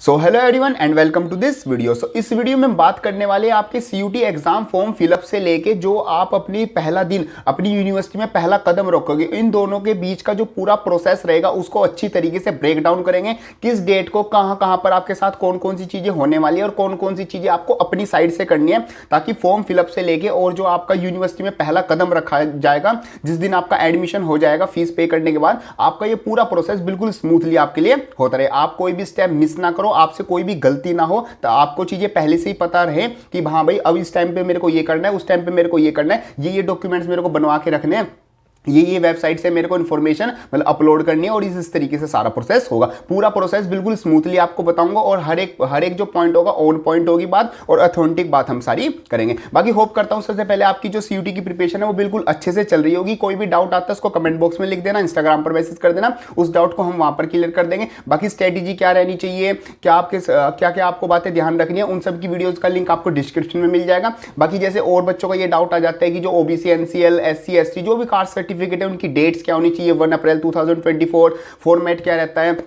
So hello everyone and welcome to this video. इस video में बात करने वाले हैं आपके सीयूटी एग्जाम फॉर्म फिलअप से लेके जो आप अपनी पहला दिन अपनी यूनिवर्सिटी में पहला कदम रखोगे, इन दोनों के बीच का जो पूरा प्रोसेस रहेगा उसको अच्छी तरीके से ब्रेक डाउन करेंगे। किस डेट को कहां कहां पर आपके साथ कौन कौन सी चीजें होने वाली है और कौन कौन सी चीजें आपको अपनी साइड से करनी है, ताकि फॉर्म फिलअप से लेके और जो आपका यूनिवर्सिटी में पहला कदम रखा जाएगा, जिस दिन आपका एडमिशन हो जाएगा फीस पे करने के बाद, आपका ये पूरा प्रोसेस बिल्कुल स्मूथली आपके लिए होता रहे। आप कोई भी स्टेप मिस ना करो, आपसे कोई भी गलती ना हो, तो आपको चीजें पहले से ही पता रहे कि हाँ भाई अब इस टाइम पे मेरे को ये करना है, उस टाइम पे मेरे को ये करना है, ये डॉक्यूमेंट्स मेरे को बनवा के रखने हैं, ये वेबसाइट से मेरे को इन्फॉर्मेशन मतलब अपलोड करनी है, और इस तरीके से सारा प्रोसेस होगा। पूरा प्रोसेस बिल्कुल स्मूथली आपको बताऊंगा और हर एक जो पॉइंट होगा ऑन पॉइंट होगी बात और ऑथेंटिक बात हम सारी करेंगे। बाकी होप करता हूं सबसे पहले आपकी जो सीयूटी की प्रिपरेशन है वो बिल्कुल अच्छे से चल रही होगी। कोई भी डाउट आता है उसको कमेंट बॉक्स में लिख देना, इंस्टाग्राम पर मैसेज कर देना, उस डाउट को हम वहां पर क्लियर कर देंगे। बाकी स्ट्रेटेजी क्या रहनी चाहिए, क्या क्या आपको बातें ध्यान रखनी है, उन सब की वीडियोज का लिंक आपको डिस्क्रिप्शन में मिल जाएगा। बाकी जैसे और बच्चों का ये डाउट आ जाता है कि जो ओबीसी, एनसीएल, एससी, एसटी जो भी कास्ट सर्टिफिकेट है उनकी डेट्स क्या होनी चाहिए, 1 अप्रैल 2024, फॉर्मेट क्या रहता है,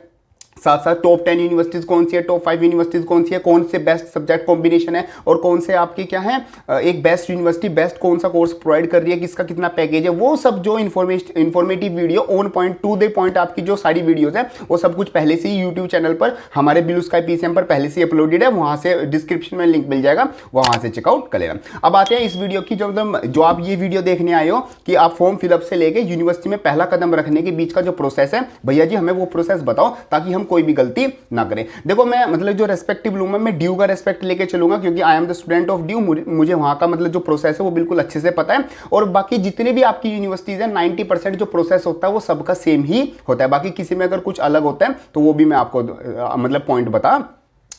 साथ साथ टॉप 10 यूनिवर्सिटीज कौन सी है, टॉप 5 यूनिवर्सिटीज कौन सी है, कौन से बेस्ट सब्जेक्ट कॉम्बिनेशन है और कौन से आपकी क्या है एक बेस्ट यूनिवर्सिटी बेस्ट कौन सा कोर्स प्रोवाइड कर रही है, किसका कितना पैकेज है, वो सब जो informative video on point to the point आपकी जो सारी वीडियोस है वो सब कुछ पहले से ही यूट्यूब चैनल पर हमारे ब्लू स्काई पीसीएम पर पहले से ही अपलोडेड है। वहां से डिस्क्रिप्शन में लिंक मिल जाएगा, वहां से चेकआउट कर लेना। अब आते हैं इस वीडियो की, जो आप ये वीडियो देखने आए हो कि आप फॉर्म फिलअप से लेके यूनिवर्सिटी में पहला कदम रखने के बीच का जो प्रोसेस है, भैया जी हमें वो प्रोसेस बताओ ताकि हम कोई भी गलती ना करें। देखो मैं मतलब जो रेस्पेक्टिव लूंगा, मैं ड्यू का रेस्पेक्ट लेके चलूंगा क्योंकि I am the student of due. मुझे वहां का मतलब जो प्रोसेस है वो बिल्कुल अच्छे से पता है, और बाकी जितने भी आपकी यूनिवर्सिटीज है 90% जो प्रोसेस होता है वो सबका सेम ही होता है। बाकी किसी में अगर कुछ अलग होता है तो वो भी मैं आपको मतलब पॉइंट बता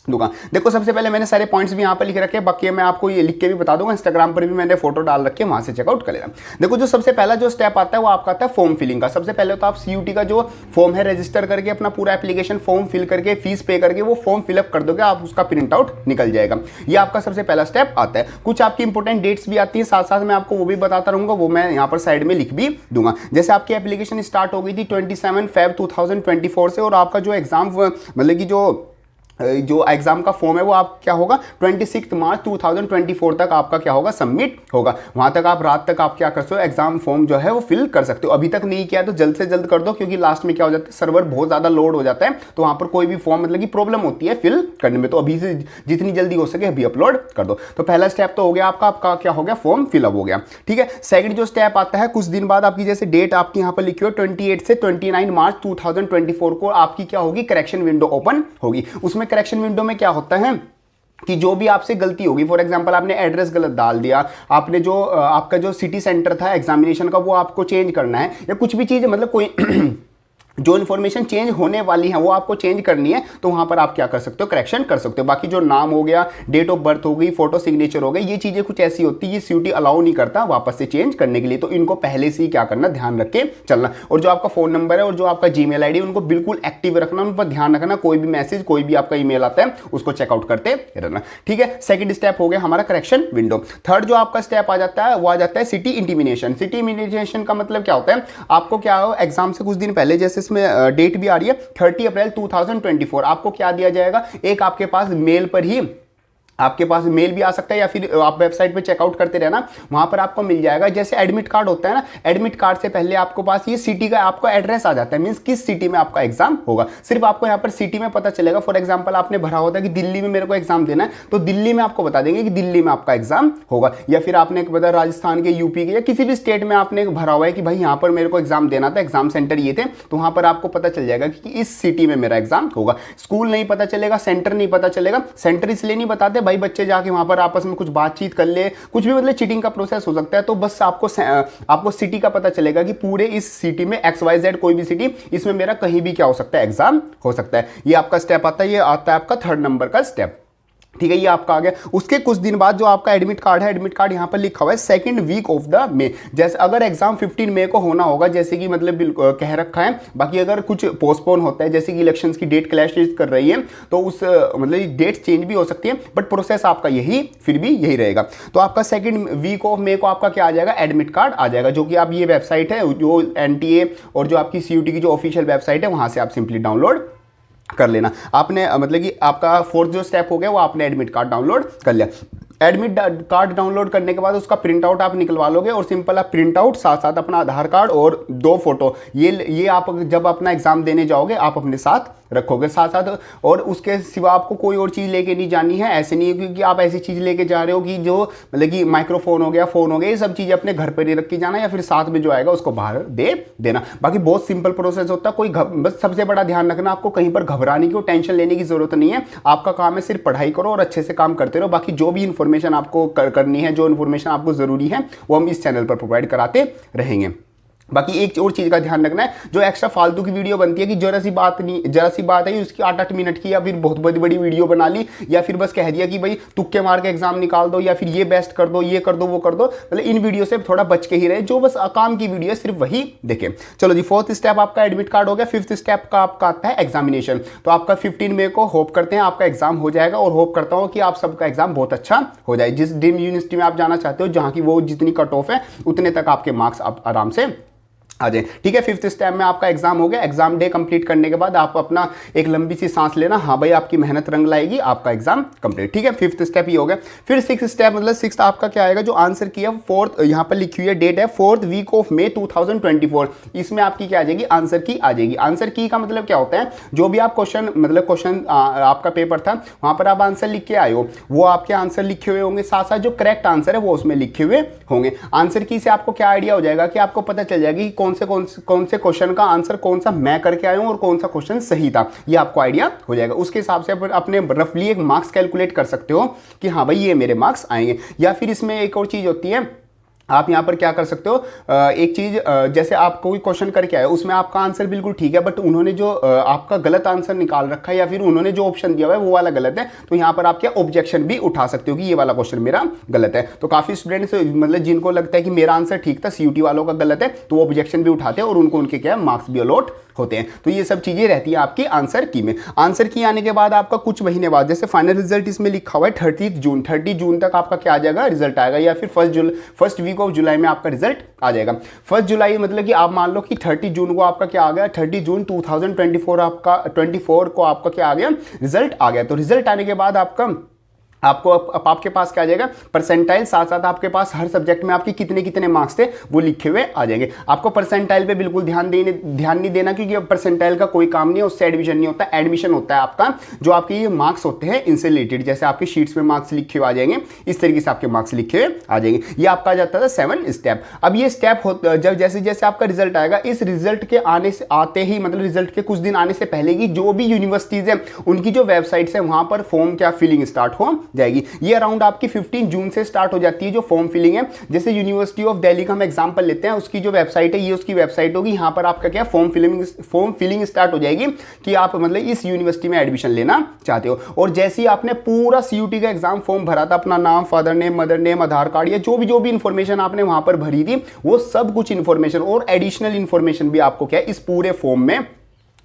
दूंगा। देखो सबसे पहले मैंने सारे पॉइंट्स भी यहाँ पर लिख रखे हैं, बाकी मैं आपको ये लिख के भी बता दूंगा, इंस्टाग्राम पर भी मैंने फोटो डाल रखे हैं, वहां से चेकआउट कर लेना। देखो जो सबसे पहला जो स्टेप आता है वो आपका आता है फॉर्म फिलिंग का। सबसे पहले तो आप सीयूटी का जो फॉर्म है रजिस्टर करके अपना पूरा एप्लीकेशन फॉर्म फिल करके फीस पे करके वो फॉर्म फिलअप कर दोगे, आप उसका प्रिंट आउट निकल जाएगा। ये आपका सबसे पहला स्टेप आता है। कुछ आपकी इंपॉर्टेंट डेट्स भी आती है, साथ साथ मैं आपको वो भी बताता रहूंगा, वो मैं यहाँ पर साइड में लिख भी दूंगा। जैसे आपकी एप्लीकेशन स्टार्ट हो गई थी 27 Feb 2024 से, और आपका जो एग्जाम मतलब कि जो एग्जाम का फॉर्म है वो आप क्या होगा 26 मार्च 2024 तक आपका क्या होगा सबमिट होगा। वहां तक आप रात तक आप क्या कर सकते हो, एग्जाम फॉर्म जो है वो फिल कर सकते हो। अभी तक नहीं किया तो जल्द से जल्द कर दो, क्योंकि लास्ट में क्या हो जाता है सर्वर बहुत ज्यादा लोड हो जाता है, तो वहां पर कोई भी फॉर्म मतलब की प्रॉब्लम होती है फिल करने में। तो अभी से जितनी जल्दी हो सके अभी अपलोड कर दो। तो पहला स्टेप तो हो गया आपका क्या हो गया, फॉर्म फिलअप हो गया। ठीक है, सेकंड जो स्टेप आता है, कुछ दिन बाद आपकी जैसे डेट आपकी यहाँ पर लिखी हो 28 से 29 मार्च 2024 को आपकी क्या होगी करेक्शन विंडो ओपन होगी। उसमें करेक्शन विंडो में क्या होता है कि जो भी आपसे गलती होगी, फॉर एग्जांपल आपने एड्रेस गलत डाल दिया, आपने जो आपका जो सिटी सेंटर था एग्जामिनेशन का वो आपको चेंज करना है, या कुछ भी चीज़ मतलब कोई जो इन्फॉर्मेशन चेंज होने वाली है वो आपको चेंज करनी है, तो वहां पर आप क्या कर सकते हो करेक्शन कर सकते हो। बाकी जो नाम हो गया, डेट ऑफ बर्थ हो गई, फोटो सिग्नेचर हो गई, ये चीजें कुछ ऐसी होती है ये सीयूटी अलाउ नहीं करता वापस से चेंज करने के लिए, तो इनको पहले से ही क्या करना ध्यान रख के चलना। और जो आपका फोन नंबर है और जो आपका जीमेल आईडी उनको बिल्कुल एक्टिव रखना, उन पर ध्यान रखना, कोई भी मैसेज कोई भी आपका ईमेल आता है उसको चेकआउट करते रहना। ठीक है, सेकंड स्टेप हो गया हमारा करेक्शन विंडो। थर्ड जो आपका स्टेप आ जाता है वो आ जाता है सिटी इंटीमिनेशन। सिटी इंटीमिनेशन का मतलब क्या होता है, आपको क्या हो एग्जाम से कुछ दिन पहले, जैसे इसमें डेट भी आ रही है 30 अप्रैल 2024, आपको क्या दिया जाएगा, एक आपके पास मेल पर ही आपके पास मेल भी आ सकता है, या फिर आप वेबसाइट पे चेकआउट करते रहना, वहां पर आपको मिल जाएगा। जैसे एडमिट कार्ड होता है ना, एडमिट कार्ड से पहले आपको पास ये सिटी का आपका एड्रेस आ जाता है, मींस किस सिटी में आपका एग्जाम होगा। सिर्फ आपको यहाँ पर सिटी में पता चलेगा। फॉर एग्जांपल आपने भरा होता है कि दिल्ली में मेरे को एग्जाम देना है, तो दिल्ली में आपको बता देंगे कि दिल्ली में आपका एग्जाम होगा। या फिर आपने बता राजस्थान के, यूपी के, या किसी भी स्टेट में आपने भरा हुआ है कि भाई यहाँ पर मेरे को एग्जाम देना था, एग्जाम सेंटर ये थे, तो वहां पर आपको पता चल जाएगा कि इस सिटी में मेरा एग्जाम होगा। स्कूल नहीं पता चलेगा, सेंटर नहीं पता चलेगा। सेंटर इसलिए नहीं बताते भाई बच्चे जाके वहां पर आपस में कुछ बातचीत कर ले, कुछ भी मतलब चीटिंग का प्रोसेस हो सकता है, तो बस आपको सिटी का पता चलेगा कि पूरे इस सिटी में XYZ कोई भी सिटी, इसमें मेरा कहीं भी क्या हो सकता है एग्जाम हो सकता है। ये आपका स्टेप आता है, ये आता है आपका थर्ड नंबर का स्टेप। ठीक है, ये आपका आ गया। उसके कुछ दिन बाद जो आपका एडमिट कार्ड है, एडमिट कार्ड यहाँ पर लिखा हुआ है सेकंड वीक ऑफ द मे। जैसे अगर एग्जाम 15 मई को होना होगा जैसे कि मतलब कह रखा है, बाकी अगर कुछ पोस्टपोन होता है जैसे कि इलेक्शंस की डेट क्लैश कर रही है तो उस मतलब डेट चेंज भी हो सकती है, बट प्रोसेस आपका यही फिर भी यही रहेगा। तो आपका सेकंड वीक ऑफ मे को आपका क्या आ जाएगा, एडमिट कार्ड आ जाएगा, जो कि आप ये वेबसाइट है जो NTA और जो आपकी CUT की जो ऑफिशियल वेबसाइट है वहां से आप सिंपली डाउनलोड कर लेना। आपने मतलब कि आपका फोर्थ जो स्टेप हो गया वो आपने एडमिट कार्ड डाउनलोड कर लिया। एडमिट कार्ड डाउनलोड करने के बाद उसका प्रिंट आउट आप निकलवा लोगे और सिंपल आप प्रिंट आउट साथ साथ अपना आधार कार्ड और 2 फोटो ये आप जब अपना एग्जाम देने जाओगे आप अपने साथ रखोगे साथ साथ। और उसके सिवा आपको कोई और चीज़ लेके नहीं जानी है। ऐसे नहीं है क्योंकि आप ऐसी चीज़ लेके जा रहे हो कि जो मतलब कि माइक्रोफोन हो गया, फ़ोन हो गया, ये सब चीज़ें अपने घर पर ही रख के जाना या फिर साथ में जो आएगा उसको बाहर दे देना। बाकी बहुत सिंपल प्रोसेस होता है। बस सबसे बड़ा ध्यान रखना, आपको कहीं पर घबराने की और टेंशन लेने की जरूरत नहीं है। आपका काम है सिर्फ पढ़ाई करो और अच्छे से काम करते रहो। बाकी जो भी इन्फॉर्मेशन आपको करनी है, जो इन्फॉर्मेशन आपको ज़रूरी है, वो हम इस चैनल पर प्रोवाइड कराते रहेंगे। बाकी एक और चीज़ का ध्यान रखना है, जो एक्स्ट्रा फालतू की वीडियो बनती है कि जरा सी बात है उसकी 8-8 मिनट की, या फिर बहुत बड़ी बड़ी वीडियो बना ली, या फिर बस कह दिया कि भाई तुक्के मार के एग्जाम निकाल दो, या फिर ये बेस्ट कर दो, ये कर दो, वो कर दो। मतलब इन वीडियो से थोड़ा बच के ही रहे। जो बस काम की वीडियो है सिर्फ वही देखें। चलो जी, 4th स्टेप आपका एडमिट कार्ड हो गया। 5th स्टेप का आपका आता है एग्जामिनेशन। तो आपका 15 मई को होप करते हैं आपका एग्जाम हो जाएगा, और होप करता हूँ कि आप सबका एग्जाम बहुत अच्छा हो जाए। जिस ड्रीम यूनिवर्सिटी में आप जाना चाहते हो, जहाँ की वो जितनी कट ऑफ है उतने तक आपके मार्क्स आप आराम से आ जाए। ठीक है, 5th स्टेप में आपका एग्जाम हो गया। एग्जाम डे कंप्लीट करने के बाद आप अपना एक लंबी सी सांस लेना, हाँ भाई आपकी मेहनत रंग लाएगी, आपका एग्जाम कंप्लीट। ठीक है, 5th स्टेप ही हो गया। फिर 6th स्टेप मतलब 6th आपका क्या आएगा, जो आंसर किया 4th, यहाँ पर लिखी हुई है डेट है 4th वीक ऑफ मई 2024। इसमें आपकी क्या आ जाएगी, आंसर की आ जाएगी। आंसर की का मतलब क्या होता है, जो भी आप क्वेश्चन आपका पेपर था वहां पर आप आंसर लिख के आए हो, वो आपके आंसर लिखे हुए होंगे, साथ साथ जो करेक्ट आंसर है वो उसमें लिखे हुए होंगे। आंसर की से आपको क्या आइडिया हो जाएगा कि आपको पता चल जाएगा कि कौन से क्वेश्चन का आंसर कौन सा मैं करके आया हूं और कौन सा क्वेश्चन सही था, ये आपको आइडिया हो जाएगा। उसके हिसाब से अपने रफली एक मार्क्स कैलकुलेट कर सकते हो कि हाँ भाई ये मेरे मार्क्स आएंगे। या फिर इसमें एक और चीज होती है, आप यहाँ पर क्या कर सकते हो, एक चीज़, जैसे आप कोई क्वेश्चन करके आए उसमें आपका आंसर बिल्कुल ठीक है, बट उन्होंने जो आपका गलत आंसर निकाल रखा है या फिर उन्होंने जो ऑप्शन दिया हुआ है वो वाला गलत है, तो यहाँ पर आप क्या ऑब्जेक्शन भी उठा सकते हो कि ये वाला क्वेश्चन मेरा गलत है। तो काफ़ी स्टूडेंट्स मतलब जिनको लगता है कि मेरा आंसर ठीक था, CUT वालों का गलत है, तो वो ऑब्जेक्शन भी उठाते हैं और उनको उनके क्या मार्क्स भी अलॉट होते हैं। तो ये सब चीज़ें रहती है आपकी आंसर की में। आंसर की आने के बाद आपका कुछ महीने बाद, जैसे फाइनल रिजल्ट इसमें लिखा हुआ है 30 जून तक आपका क्या आ जाएगा, रिजल्ट आएगा, या फिर फर्स्ट वीक ऑफ जुलाई में आपका रिजल्ट आ जाएगा। 1 जुलाई मतलब कि आप मान लो कि 30 जून को आपका क्या आ गया, 30 जून 2024 आपका 24 को आपका क्या आ गया, रिजल्ट आ गया। तो रिजल्ट आने के बाद आपको आपके पास क्या आ जाएगा, परसेंटाइल, साथ साथ आपके पास हर सब्जेक्ट में आपके कितने कितने मार्क्स थे वो लिखे हुए आ जाएंगे। आपको परसेंटाइल पे बिल्कुल ध्यान नहीं देना, क्योंकि परसेंटाइल का कोई काम नहीं है, उससे एडमिशन नहीं होता। एडमिशन होता है आपका जो आपके ये मार्क्स होते हैं इनसे रिलेटेड, जैसे आपके शीट्स में मार्क्स लिखे हुए आ जाएंगे, इस तरीके से आपके मार्क्स लिखे हुए आ जाएंगे। ये आपका आ जाता था 7 स्टेप। अब ये स्टेप जब जैसे जैसे आपका रिजल्ट आएगा, इस रिजल्ट के आते ही मतलब रिजल्ट के कुछ दिन आने से पहले की जो भी यूनिवर्सिटीज है उनकी जो वेबसाइट्स है वहां पर फॉर्म क्या फिलिंग स्टार्ट हो जाएगी। ये अराउंड आपकी 15 जून से स्टार्ट हो जाती है जो फॉर्म फिलिंग है। जैसे यूनिवर्सिटी ऑफ दिल्ली का हम एग्जांपल लेते हैं, उसकी जो वेबसाइट है ये उसकी वेबसाइट होगी। यहाँ पर आपका क्या फॉर्म फिलिंग स्टार्ट हो जाएगी कि आप मतलब इस यूनिवर्सिटी में एडमिशन लेना चाहते हो। और जैसे ही आपने पूरा CUT का एग्जाम फॉर्म भरा था, अपना नाम, फादर नेम, मदर नेम, आधार कार्ड, या जो भी इंफॉर्मेशन आपने वहां पर भरी थी, वो सब कुछ इंफॉर्मेशन और एडिशनल इंफॉर्मेशन भी आपको क्या है इस पूरे फॉर्म में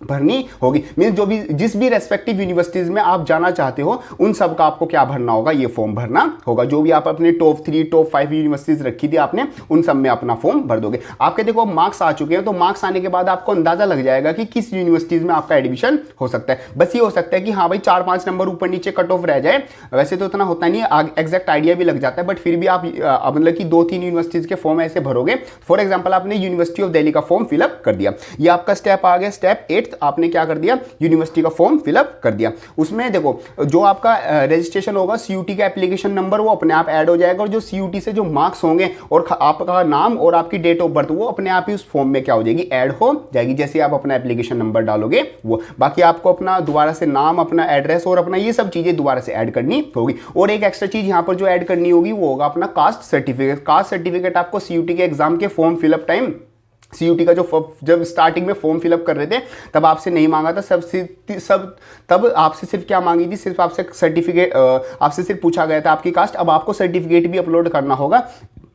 भरनी होगी। मीन्स जिस भी रेस्पेक्टिव यूनिवर्सिटीज में आप जाना चाहते हो उन सब का आपको क्या भरना होगा, ये फॉर्म भरना होगा। जो भी आप अपने टॉप 3 टॉप 5 यूनिवर्सिटीज रखी थी आपने, उन सब में अपना फॉर्म भर दोगे। आपके देखो मार्क्स आ चुके हैं, तो मार्क्स आने के बाद आपको अंदाजा लग जाएगा कि किस यूनिवर्सिटीज में आपका एडमिशन हो सकता है। बस ये हो सकता है कि हाँ भाई 4-5 नंबर ऊपर नीचे कट ऑफ रह जाए, वैसे तो इतना होता नहीं है, एग्जैक्ट आइडिया भी लग जाता है, बट फिर भी आप मतलब कि 2-3 यूनिवर्सिटीज के फॉर्म ऐसे भरोगे। फॉर एग्जाम्पल आपने यूनिवर्सिटी ऑफ दिल्ली का फॉर्म फिलअप कर दिया, ये आपका स्टेप आ गया। स्टेप 8 आपने क्या कर दिया, यूनिवर्सिटी का फॉर्म फिलअप कर दिया। उसमें देखो जो आपका रजिस्ट्रेशन होगा, CUT का एप्लीकेशन नंबर वो अपने आप ऐड हो जाएगा, और जो CUT से जो मार्क्स होंगे और आपका नाम और आपकी डेट ऑफ बर्थ वो अपने आप ही उस फॉर्म में क्या हो जाएगी, ऐड हो जाएगी, जैसे आप अपना एप्लीकेशन नंबर डालोगे वो। बाकी आपको अपना दोबारा से नाम, अपना एड्रेस और अपना ये सब चीजें दोबारा से ऐड करनी होगी। और एक एक्स्ट्रा चीज यहाँ पर जो ऐड करनी होगी वो होगा अपना कास्ट सर्टिफिकेट। कास्ट सर्टिफिकेट आपको CUT के एग्जाम के फॉर्म फिलअप टाइम, CUT का जब स्टार्टिंग में फॉर्म फिलअप कर रहे थे तब आपसे नहीं मांगा था, तब आपसे सिर्फ क्या मांगी थी, सिर्फ आपसे सर्टिफिकेट, आपसे सिर्फ पूछा गया था आपकी कास्ट। अब आपको सर्टिफिकेट भी अपलोड करना होगा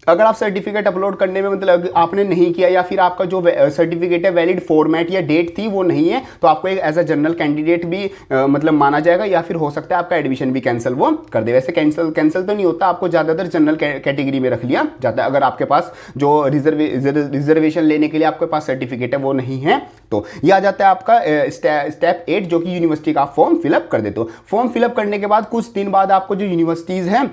अगर आप सर्टिफिकेट अपलोड करने में मतलब आपने नहीं किया या फिर आपका जो सर्टिफिकेट है वैलिड फॉर्मेट या डेट थी वो नहीं है, तो आपको एक एज अ जनरल कैंडिडेट भी मतलब माना जाएगा, या फिर हो सकता है आपका एडमिशन भी कैंसिल वो कर दे। वैसे कैंसिल तो नहीं होता, आपको ज़्यादातर जनरल कैटेगरी में रख लिया जाता है अगर आपके पास जो रिजर्वेशन लेने के लिए आपके पास सर्टिफिकेट है वो नहीं है। तो ये आ जाता है आपका स्टेप 8, जो कि यूनिवर्सिटी का आप फॉर्म फिलअप कर देते हो। फॉर्म फिलअप करने के बाद कुछ दिन बाद आपको जो यूनिवर्सिटीज़ हैं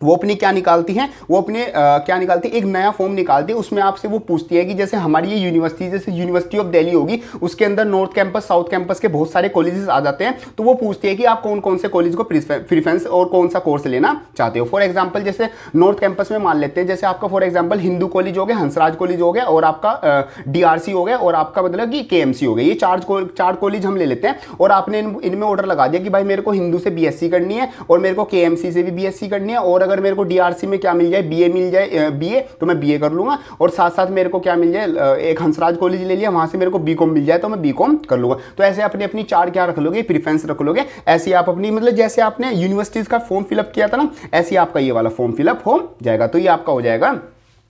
वो अपनी क्या निकालती हैं, वो अपने क्या निकालती है, एक नया फॉर्म निकालती है। उसमें आपसे वो पूछती है कि जैसे हमारी ये यूनिवर्सिटी, जैसे यूनिवर्सिटी ऑफ दिल्ली होगी, उसके अंदर नॉर्थ कैंपस साउथ कैंपस के बहुत सारे कॉलेजेस आ जाते हैं। तो वो पूछती है कि आप कौन कौन से कॉलेज को प्रीफरेंस और कौन सा कोर्स लेना चाहते हो। फॉर एग्जाम्पल जैसे नॉर्थ कैंपस में मान लेते हैं, जैसे आपका फॉर एग्जाम्पल हिंदू कॉलेज हो गया, हंसराज कॉलेज हो गया, और आपका DRC हो गया, और आपका मतलब कि KMC हो गया। ये चार कॉलेज हम ले लेते हैं, और आपने इनमें ऑर्डर लगा दिया कि भाई मेरे को हिंदू से BSc करनी है, और मेरे को KMC से भी BSc करनी है, और अगर मेरे को DRC में क्या मिल जाए, BA मिल जाए, BA, तो मैं BA कर लूंगा, और साथ साथ मेरे को क्या मिल जाए, एक हंसराज कॉलेज ले लिया, वहां से मेरे को BCom मिल जाए तो मैं BCom कर लूंगा। तो ऐसे अपनी अपनी चार क्या रख लोगे, प्रीफरेंस रख लोगे। ऐसे आप अपनी मतलब जैसे आपने यूनिवर्सिटीज का फॉर्म फिलअप किया था ना, ऐसे आपका ये वाला फॉर्म फिलअप हो जाएगा। तो ये आपका हो जाएगा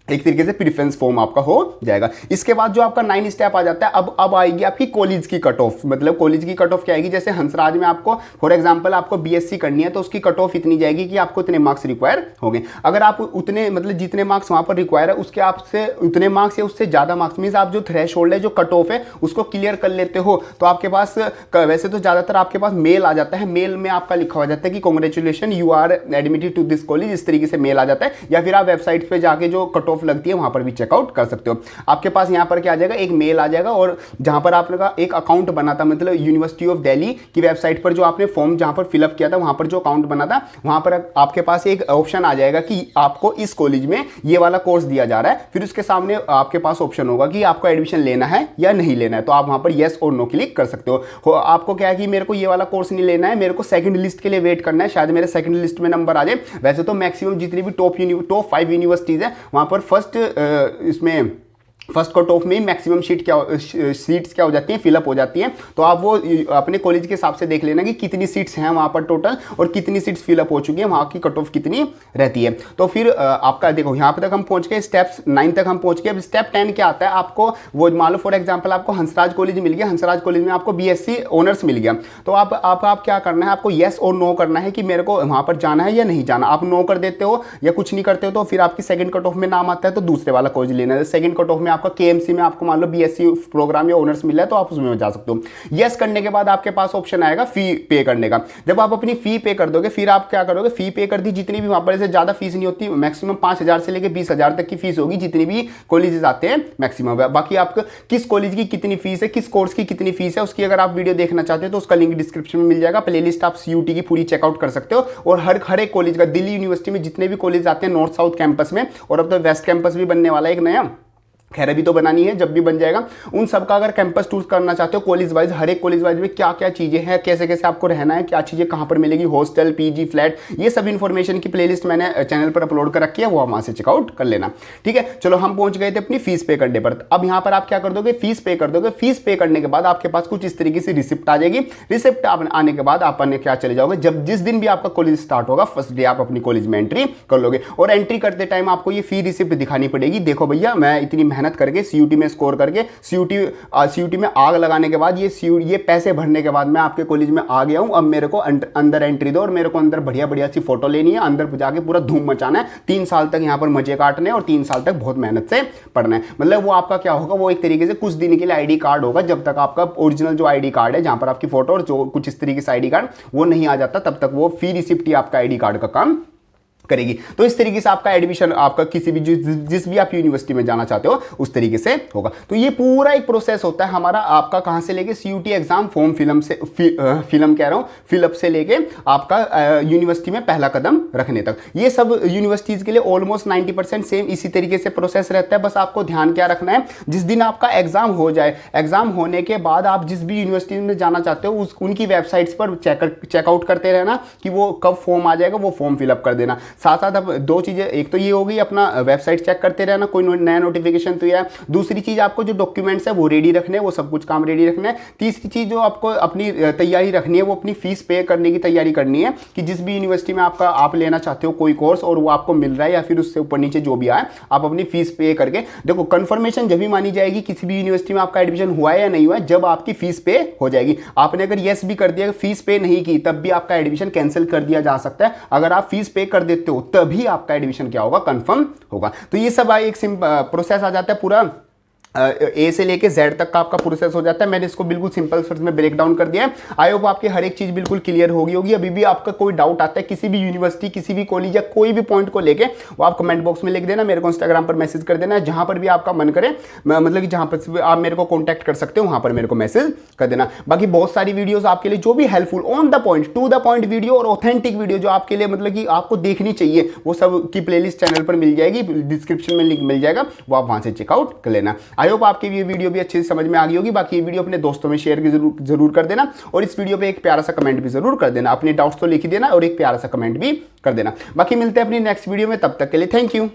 एक तरीके से प्रीफरेंस फॉर्म आपका हो जाएगा। इसके बाद जो आपका 9 स्टेप आ जाता है, अब आएगी आपकी कॉलेज की कट ऑफ। मतलब कॉलेज की कट ऑफ क्या आएगी, जैसे हंसराज में आपको फॉर एग्जांपल आपको BSc करनी है, तो उसकी कट ऑफ इतनी जाएगी कि आपको इतने मार्क्स रिक्वायर होंगे। अगर आप उतने मतलब जितने मार्क्स वहां पर रिक्वायर है उसके आपसे उतने मार्क्स या उससे ज्यादा मार्क्स मींस आप जो थ्रेशोल्ड है, जो कट ऑफ है, उसको क्लियर कर लेते हो, तो आपके पास वैसे तो ज्यादातर आपके पास मेल आ जाता है। मेल में आपका लिखा हो जाता है कि congratulation you are admitted to this college, इस तरीके से मेल आ जाता है। या फिर आप वेबसाइट पे जाके जो कट ऑफ लगती है वहां पर भी चेकआउट कर सकते हो। आपके पास यहाँ पर क्या आ जाएगा, एक मेल आ जाएगा, और जहां पर आपने का एक अकाउंट बना था, मतलब यूनिवर्सिटी ऑफ दिल्ली की वेबसाइट पर जो आपने फॉर्म जहां पर फिलअप किया था, वहां पर जो अकाउंट बना था, वहां पर आपके पास एक ऑप्शन आ जाएगा कि आपको इस कॉलेज में ये वाला कोर्स दिया जा रहा है। फिर उसके सामने आपके पास ऑप्शन होगा कि आपको एडमिशन लेना है या नहीं लेना है, तो आप वहां पर येस और नो क्लिक कर सकते हो। आपको क्या है कि मेरे को ये वाला कोर्स नहीं लेना है, मेरे को सेकंड लिस्ट के लिए वेट करना है, शायद मेरे सेकंड लिस्ट में नंबर आ जाए। वैसे तो मैक्सिमम जितनी भी टॉप 5 यूनिवर्सिटीज है, वहां पर फर्स्ट कट ऑफ में मैक्सिमम सीट्स क्या हो जाती हैं, फिलअप हो जाती हैं। तो आप वो अपने कॉलेज के हिसाब से देख लेना कि कितनी सीट्स हैं वहाँ पर टोटल, और कितनी सीट्स फिलअप हो चुकी हैं, वहाँ की कट ऑफ कितनी रहती है। तो फिर आपका देखो यहाँ पे तक हम पहुँच गए, स्टेप 9 तक हम पहुँच गए। अब स्टेप 10 क्या आता है, आपको वो मान लो फॉर एग्जाम्पल आपको हंसराज कॉलेज मिल गया, हंसराज कॉलेज में आपको BSc ऑनर्स मिल गया। तो आप क्या करना है, आपको येस और नो करना है कि मेरे को वहाँ पर जाना है या नहीं जाना। आप नो कर देते हो या कुछ नहीं करते हो, तो फिर आपकी सेकंड कट ऑफ में नाम आता है, तो दूसरे वाला कॉलेज लेना है। सेकंड कट ऑफ में आपका KMC में आपको मान लो BSc प्रोग्राम या ऑनर्स मिला है, तो आप उसमें जा सकते हो। यस करने के बाद आपके पास ऑप्शन आएगा फी पे करने का। जब आप अपनी फी पे कर दोगे, फिर आप क्या करोगे, फी पे कर दी, जितनी भी वहां पर से ज्यादा फीस नहीं होती, मैक्सिमम 5,000 से लेकर 20,000 तक की फीस होगी, जितनी भी कॉलेजेस आते हैं मैक्सिमम। बाकी आपको किस कॉलेज की कितनी फीस है, किस कोर्स की कितनी फीस है, उसकी अगर आप वीडियो देखना चाहते हो तो उसका लिंक डिस्क्रिप्शन में मिल जाएगा। प्लेलिस्ट आप CUT की पूरी चेकआउट कर सकते हो, और हर एक कॉलेज का, दिल्ली यूनिवर्सिटी में जितने भी कॉलेज आते हैं नॉर्थ साउथ कैंपस में, और अब तो वेस्ट कैंपस भी बनने वाला है एक नया, खैर अभी तो बनानी है, जब भी बन जाएगा, उन सबका अगर कैंपस टूर करना चाहते हो कॉलेज वाइज, हर एक कॉलेज वाइज में क्या क्या चीजें हैं, कैसे कैसे आपको रहना है, क्या चीजें कहां पर मिलेगी, हॉस्टल, PG, फ्लैट, ये सब इन्फॉर्मेशन की प्लेलिस्ट मैंने चैनल पर अपलोड कर रखी है, वो वहां से चेकआउट कर लेना। ठीक है, चलो हम पहुंच गए थे अपनी फीस पे करने पर। अब यहां पर आप क्या कर दोगे, फीस पे कर दोगे। फीस पे करने के बाद आपके पास कुछ इस तरीके से रिसिप्ट आ जाएगी। रिसिप्ट आने के बाद आप क्या चले जाओगे, जब जिस दिन भी आपका कॉलेज स्टार्ट होगा, फर्स्ट डे आप अपनी कॉलेज में एंट्री कर लोगे, और एंट्री करते टाइम आपको ये फी रिसिप्ट दिखानी पड़ेगी। देखो भैया, मैं इतनी मेहनत करके CUT में स्कोर करके CUT में आग लगाने के बाद ये पैसे भरने के बाद मैं आपके कॉलेज में आ गया हूं, अब मेरे को अंदर एंट्री दो, और मेरे को अंदर बढ़िया बढ़िया सी फोटो लेनी है, अंदर जाके पूरा धूम मचाना है, 3 साल तक यहां पर मजे काटने, और 3 साल तक बहुत मेहनत से पढ़ना है। मतलब वो आपका क्या होगा, वो एक तरीके से कुछ दिन के लिए ID कार्ड होगा, जब तक आपका ओरिजिनल जो ID कार्ड है, जहां पर आपकी फोटो और जो कुछ इस तरीके से ID कार्ड वो नहीं आ जाता, तब तक वो फी रिसिप्ट ही आपका ID कार्ड का काम करेगी। तो इस तरीके से आपका एडमिशन, आपका किसी भी जिस भी आप यूनिवर्सिटी में जाना चाहते हो उस तरीके से होगा। तो ये पूरा एक प्रोसेस होता है हमारा, आपका कहां से लेके CUT एग्जाम फॉर्म फिलअप से लेके आपका यूनिवर्सिटी में पहला कदम रखने तक। ये सब यूनिवर्सिटीज के लिए ऑलमोस्ट 90% सेम इसी तरीके से प्रोसेस रहता है। बस आपको ध्यान क्या रखना है, जिस दिन आपका एग्जाम हो जाए, एग्जाम होने के बाद आप जिस भी यूनिवर्सिटी में जाना चाहते हो उनकी वेबसाइट्स पर चेकआउट करते रहना कि वो कब फॉर्म आ जाएगा, वो फॉर्म फिलअप कर देना। साथ साथ अब दो चीज़ें, एक तो ये होगी अपना वेबसाइट चेक करते रहना, कोई नया नोटिफिकेशन तो है। दूसरी चीज़ आपको जो डॉक्यूमेंट्स है वो रेडी रखने हैं, वो सब कुछ काम रेडी रखना है। तीसरी चीज़ जो आपको अपनी तैयारी रखनी है वो अपनी फीस पे करने की तैयारी करनी है कि जिस भी यूनिवर्सिटी में आप लेना चाहते हो कोई कोर्स और वो आपको मिल रहा है या फिर उससे ऊपर नीचे जो भी आए, आप अपनी फीस पे करके देखो। कंफर्मेशन जब भी मानी जाएगी किसी भी यूनिवर्सिटी में आपका एडमिशन हुआ है या नहीं हुआ है, जब आपकी फीस पे हो जाएगी। आपने अगर येस भी कर दिया, फीस पे नहीं की, तब भी आपका एडमिशन कैंसिल कर दिया जा सकता है। अगर आप फीस पे कर देते हो तभी आपका एडमिशन क्या होगा, कंफर्म होगा। तो ये सब एक प्रोसेस आ जाता है पूरा, ए से लेके जेड तक का आपका प्रोसेस हो जाता है। मैंने इसको बिल्कुल सिंपल शब्द में ब्रेक डाउन कर दिया है। आई होप आपकी हर एक चीज बिल्कुल क्लियर होगी। अभी भी आपका कोई डाउट आता है किसी भी यूनिवर्सिटी, किसी भी कॉलेज या कोई भी पॉइंट को लेके, वो आप कमेंट बॉक्स में लिख देना, मेरे को इंस्टाग्राम पर मैसेज कर देना, जहां पर भी आपका मन करे, मतलब कि जहां पर आप मेरे को कॉन्टैक्ट कर सकते हो वहां पर मेरे को मैसेज कर देना। बाकी बहुत सारी वीडियोस आपके लिए जो भी helpful, on the point, to the point video और ऑथेंटिक वीडियो जो आपके लिए मतलब कि आपको देखनी चाहिए, वो सब की प्लेलिस्ट चैनल पर मिल जाएगी, डिस्क्रिप्शन में लिंक मिल जाएगा, वो आप वहां से चेकआउट कर लेना। आई होप आपकी ये वीडियो भी अच्छे से समझ में आ गई होगी। बाकी ये वीडियो अपने दोस्तों में शेयर जरूर कर देना और इस वीडियो पे एक प्यारा सा कमेंट भी जरूर कर देना। अपने डाउट्स तो लिख ही देना और एक प्यारा सा कमेंट भी कर देना। बाकी मिलते हैं अपनी नेक्स्ट वीडियो में, तब तक के लिए थैंक यू।